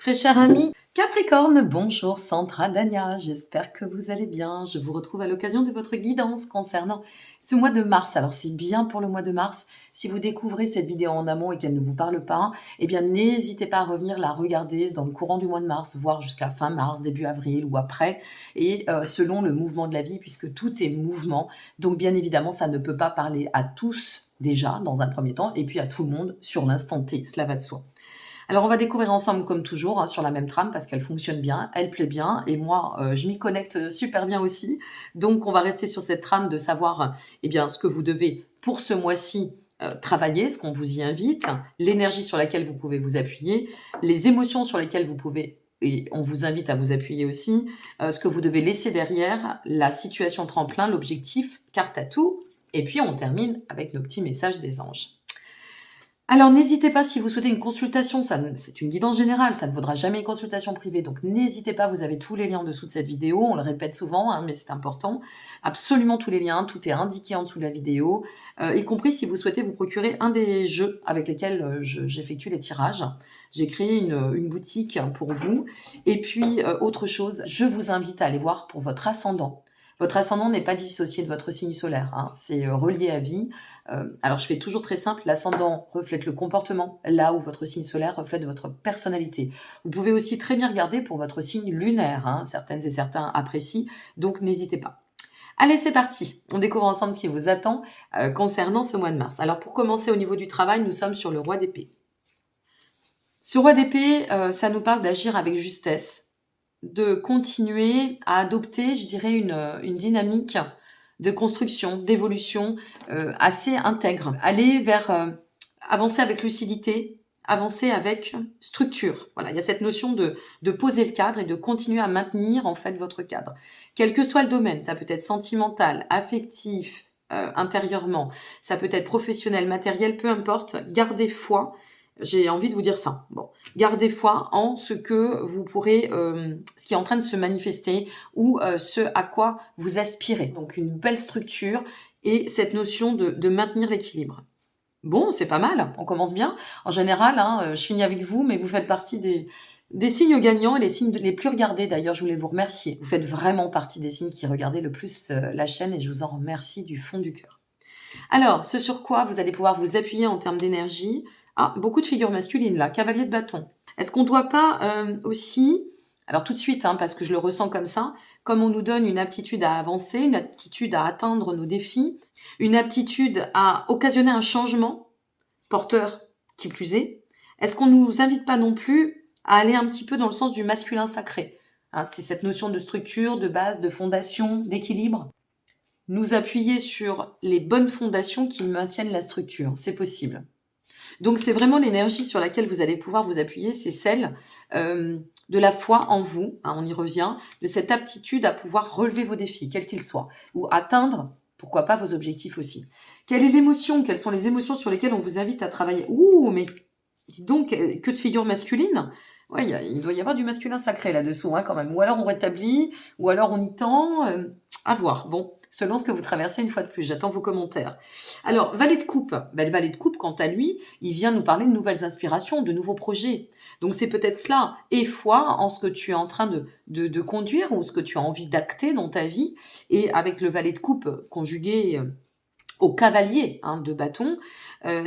Très cher ami Capricorne, bonjour Sandra Dania, j'espère que vous allez bien. Je vous retrouve à l'occasion de votre guidance concernant ce mois de mars. Alors c'est bien pour le mois de mars, si vous découvrez cette vidéo en amont et qu'elle ne vous parle pas, eh bien n'hésitez pas à revenir la regarder dans le courant du mois de mars, voire jusqu'à fin mars, début avril ou après, et selon le mouvement de la vie, puisque tout est mouvement. Donc bien évidemment, ça ne peut pas parler à tous déjà dans un premier temps, et puis à tout le monde sur l'instant T, cela va de soi. Alors on va découvrir ensemble comme toujours sur la même trame parce qu'elle fonctionne bien, elle plaît bien et moi je m'y connecte super bien aussi. Donc on va rester sur cette trame de savoir eh bien ce que vous devez pour ce mois-ci travailler, ce qu'on vous y invite, l'énergie sur laquelle vous pouvez vous appuyer, les émotions sur lesquelles vous pouvez et on vous invite à vous appuyer aussi, ce que vous devez laisser derrière, la situation tremplin, l'objectif, carte à tout, et puis on termine avec nos petits messages des anges. Alors n'hésitez pas si vous souhaitez une consultation, c'est une guidance générale, ça ne vaudra jamais une consultation privée, donc n'hésitez pas, vous avez tous les liens en dessous de cette vidéo, on le répète souvent, mais c'est important, absolument tous les liens, tout est indiqué en dessous de la vidéo, y compris si vous souhaitez vous procurer un des jeux avec lesquels j'effectue les tirages. J'ai créé une boutique pour vous, et puis autre chose, je vous invite à aller voir pour votre ascendant. Votre ascendant n'est pas dissocié de votre signe solaire, c'est relié à vie. Alors je fais toujours très simple, l'ascendant reflète le comportement, là où votre signe solaire reflète votre personnalité. Vous pouvez aussi très bien regarder pour votre signe lunaire, certaines et certains apprécient, donc n'hésitez pas. Allez, c'est parti, on découvre ensemble ce qui vous attend concernant ce mois de mars. Alors pour commencer au niveau du travail, nous sommes sur le roi d'épée. Ce roi d'épée, ça nous parle d'agir avec justesse, de continuer à adopter, je dirais, une dynamique de construction, d'évolution assez intègre. Aller vers avancer avec lucidité, avancer avec structure. Voilà, il y a cette notion de poser le cadre et de continuer à maintenir en fait votre cadre. Quel que soit le domaine, ça peut être sentimental, affectif, intérieurement, ça peut être professionnel, matériel, peu importe, gardez foi. J'ai envie de vous dire ça. Bon, gardez foi en ce que vous pourrez, ce qui est en train de se manifester ou ce à quoi vous aspirez. Donc une belle structure et cette notion de maintenir l'équilibre. Bon, c'est pas mal, on commence bien. En général, je finis avec vous, mais vous faites partie des signes gagnants et les signes les plus regardés. D'ailleurs, je voulais vous remercier. Vous faites vraiment partie des signes qui regardaient le plus la chaîne et je vous en remercie du fond du cœur. Alors, ce sur quoi vous allez pouvoir vous appuyer en termes d'énergie. Ah, beaucoup de figures masculines là, cavalier de bâton. Est-ce qu'on ne doit pas aussi, alors tout de suite, parce que je le ressens comme ça, comme on nous donne une aptitude à avancer, une aptitude à atteindre nos défis, une aptitude à occasionner un changement, porteur qui plus est-ce qu'on ne nous invite pas non plus à aller un petit peu dans le sens du masculin sacré, c'est cette notion de structure, de base, de fondation, d'équilibre. Nous appuyer sur les bonnes fondations qui maintiennent la structure, c'est possible. Donc c'est vraiment l'énergie sur laquelle vous allez pouvoir vous appuyer, c'est celle de la foi en vous, on y revient, de cette aptitude à pouvoir relever vos défis, quels qu'ils soient, ou atteindre, pourquoi pas, vos objectifs aussi. Quelle est l'émotion? Quelles sont les émotions sur lesquelles on vous invite à travailler? Ouh, mais dis donc, que de figures masculines. Ouais, il doit y avoir du masculin sacré là-dessous, quand même. Ou alors on rétablit, ou alors on y tend, à voir. Bon, selon ce que vous traversez une fois de plus. J'attends vos commentaires. Alors, valet de coupe. Le valet de coupe, quant à lui, il vient nous parler de nouvelles inspirations, de nouveaux projets. Donc, c'est peut-être cela. Et foi en ce que tu es en train de conduire ou ce que tu as envie d'acter dans ta vie. Et avec le valet de coupe conjugué au cavalier de bâton,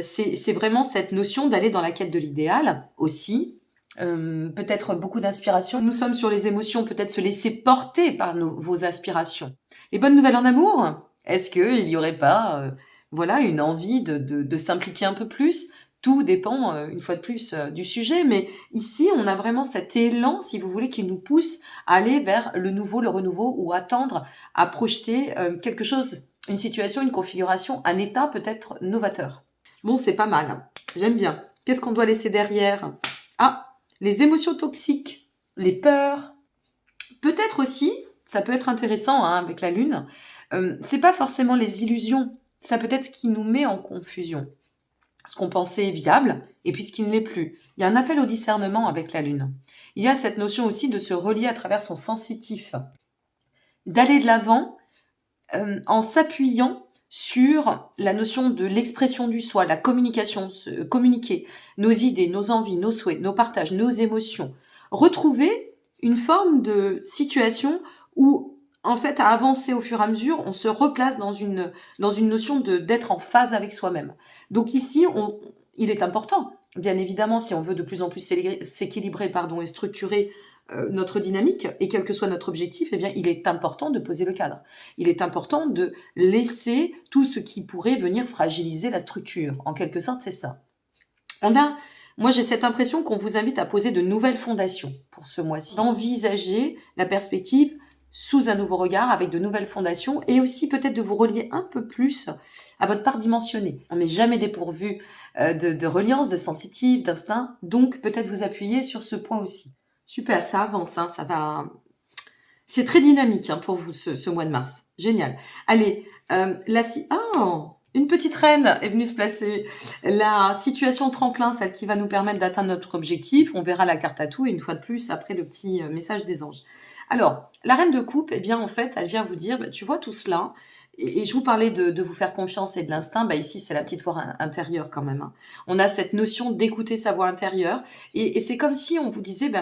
c'est vraiment cette notion d'aller dans la quête de l'idéal aussi. Peut-être beaucoup d'inspiration. Nous sommes sur les émotions, peut-être se laisser porter par vos inspirations. Les bonnes nouvelles en amour, est-ce qu'il n'y aurait pas une envie de s'impliquer un peu plus? Tout dépend, une fois de plus, du sujet, mais ici, on a vraiment cet élan, si vous voulez, qui nous pousse à aller vers le nouveau, le renouveau, ou attendre à projeter quelque chose, une situation, une configuration, un état peut-être novateur. Bon, c'est pas mal. J'aime bien. Qu'est-ce qu'on doit laisser derrière? Les émotions toxiques, les peurs, peut-être aussi, ça peut être intéressant avec la lune, c'est pas forcément les illusions, ça peut être ce qui nous met en confusion, ce qu'on pensait viable et puis ce qui ne l'est plus. Il y a un appel au discernement avec la lune. Il y a cette notion aussi de se relier à travers son sensitif, d'aller de l'avant en s'appuyant sur la notion de l'expression du soi, la communication, communiquer nos idées, nos envies, nos souhaits, nos partages, nos émotions. retrouver une forme de situation où, en fait, à avancer au fur et à mesure, on se replace dans une notion d'être en phase avec soi-même. Donc ici, il est important, bien évidemment, si on veut de plus en plus s'équilibrer, et structurer notre dynamique, et quel que soit notre objectif, eh bien, il est important de poser le cadre. Il est important de laisser tout ce qui pourrait venir fragiliser la structure. En quelque sorte, c'est ça. Moi, j'ai cette impression qu'on vous invite à poser de nouvelles fondations pour ce mois-ci. Envisager la perspective sous un nouveau regard, avec de nouvelles fondations, et aussi peut-être de vous relier un peu plus à votre part dimensionnée. On n'est jamais dépourvu de reliance, de sensitive, d'instinct, donc peut-être vous appuyer sur ce point aussi. Super, ça avance, hein, ça va... C'est très dynamique pour vous ce mois de mars. Génial. Allez, une petite reine est venue se placer. La situation tremplin, celle qui va nous permettre d'atteindre notre objectif. On verra la carte à tout et une fois de plus après le petit message des anges. Alors, la reine de coupe, eh bien en fait, elle vient vous dire, tu vois tout cela, et je vous parlais de vous faire confiance et de l'instinct, ici c'est la petite voix intérieure quand même. On a cette notion d'écouter sa voix intérieure, et c'est comme si on vous disait,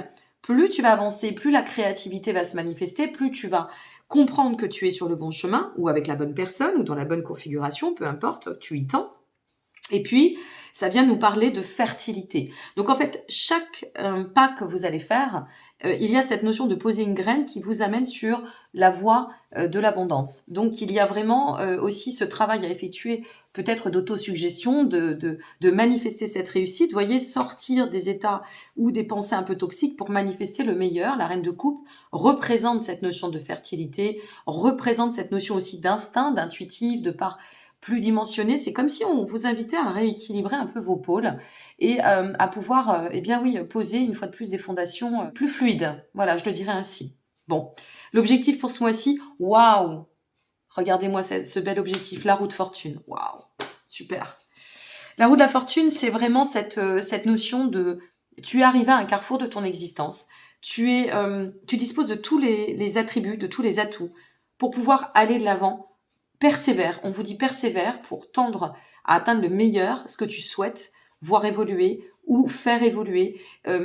plus tu vas avancer, plus la créativité va se manifester, plus tu vas comprendre que tu es sur le bon chemin, ou avec la bonne personne, ou dans la bonne configuration, peu importe, tu y tends. Et puis, ça vient nous parler de fertilité. Donc en fait, chaque pas que vous allez faire, il y a cette notion de poser une graine qui vous amène sur la voie de l'abondance. Donc il y a vraiment aussi ce travail à effectuer, peut-être d'autosuggestion, de manifester cette réussite. Vous voyez, sortir des états ou des pensées un peu toxiques pour manifester le meilleur. La reine de coupe représente cette notion de fertilité, représente cette notion aussi d'instinct, d'intuitif, de part plus dimensionné. C'est comme si on vous invitait à rééquilibrer un peu vos pôles et à pouvoir, poser une fois de plus des fondations plus fluides. Voilà, je le dirais ainsi. Bon, l'objectif pour ce mois-ci, waouh! Regardez-moi ce bel objectif, la roue de fortune. Waouh, super. La roue de la fortune, c'est vraiment cette notion de tu es arrivé à un carrefour de ton existence. Tu disposes de tous les attributs, de tous les atouts pour pouvoir aller de l'avant. Persévère, on vous dit persévère pour tendre à atteindre le meilleur, ce que tu souhaites, voir évoluer ou faire évoluer.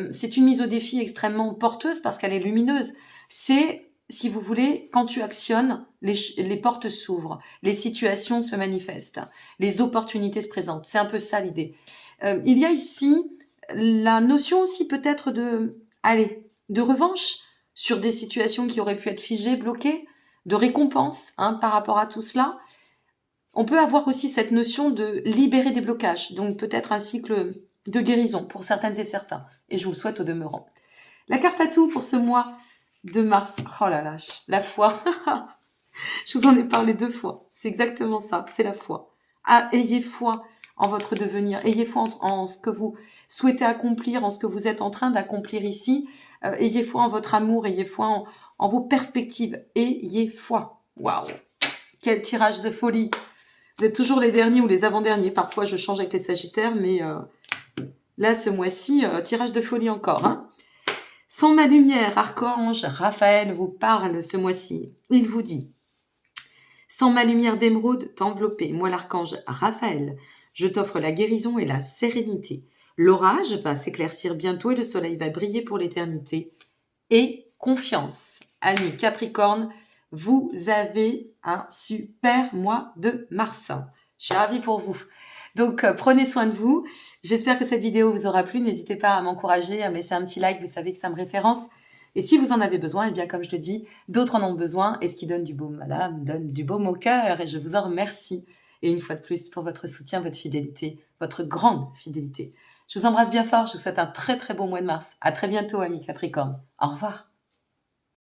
C'est une mise au défi extrêmement porteuse parce qu'elle est lumineuse. C'est, si vous voulez, quand tu actionnes, les portes s'ouvrent, les situations se manifestent, les opportunités se présentent. C'est un peu ça l'idée. Il y a ici la notion aussi peut-être de revanche sur des situations qui auraient pu être figées, bloquées, de récompense par rapport à tout cela. On peut avoir aussi cette notion de libérer des blocages, donc peut-être un cycle de guérison pour certaines et certains, et je vous le souhaite au demeurant. La carte à tout pour ce mois de mars, oh la lâche, la foi, je vous en ai parlé 2 fois, c'est exactement ça, c'est la foi. Ayez foi en votre devenir, ayez foi en ce que vous souhaitez accomplir, en ce que vous êtes en train d'accomplir ici, ayez foi en votre amour, ayez foi en vos perspectives, ayez foi. Waouh, quel tirage de folie! Vous êtes toujours les derniers ou les avant-derniers. Parfois, je change avec les Sagittaires, mais là, ce mois-ci, tirage de folie encore. Sans ma lumière, Archange Raphaël vous parle ce mois-ci. Il vous dit « Sans ma lumière d'émeraude t'envelopper, moi l'archange Raphaël, je t'offre la guérison et la sérénité. L'orage va s'éclaircir bientôt et le soleil va briller pour l'éternité. Et confiance. » Amis Capricorne, vous avez un super mois de mars. Je suis ravie pour vous. Donc, prenez soin de vous. J'espère que cette vidéo vous aura plu. N'hésitez pas à m'encourager, à me laisser un petit like. Vous savez que ça me référence. Et si vous en avez besoin, eh bien, comme je le dis, d'autres en ont besoin. Et ce qui donne du baume à l'âme donne du baume au cœur. Et je vous en remercie. Et une fois de plus, pour votre soutien, votre fidélité, votre grande fidélité. Je vous embrasse bien fort. Je vous souhaite un très, très bon mois de mars. À très bientôt, amis Capricorne. Au revoir.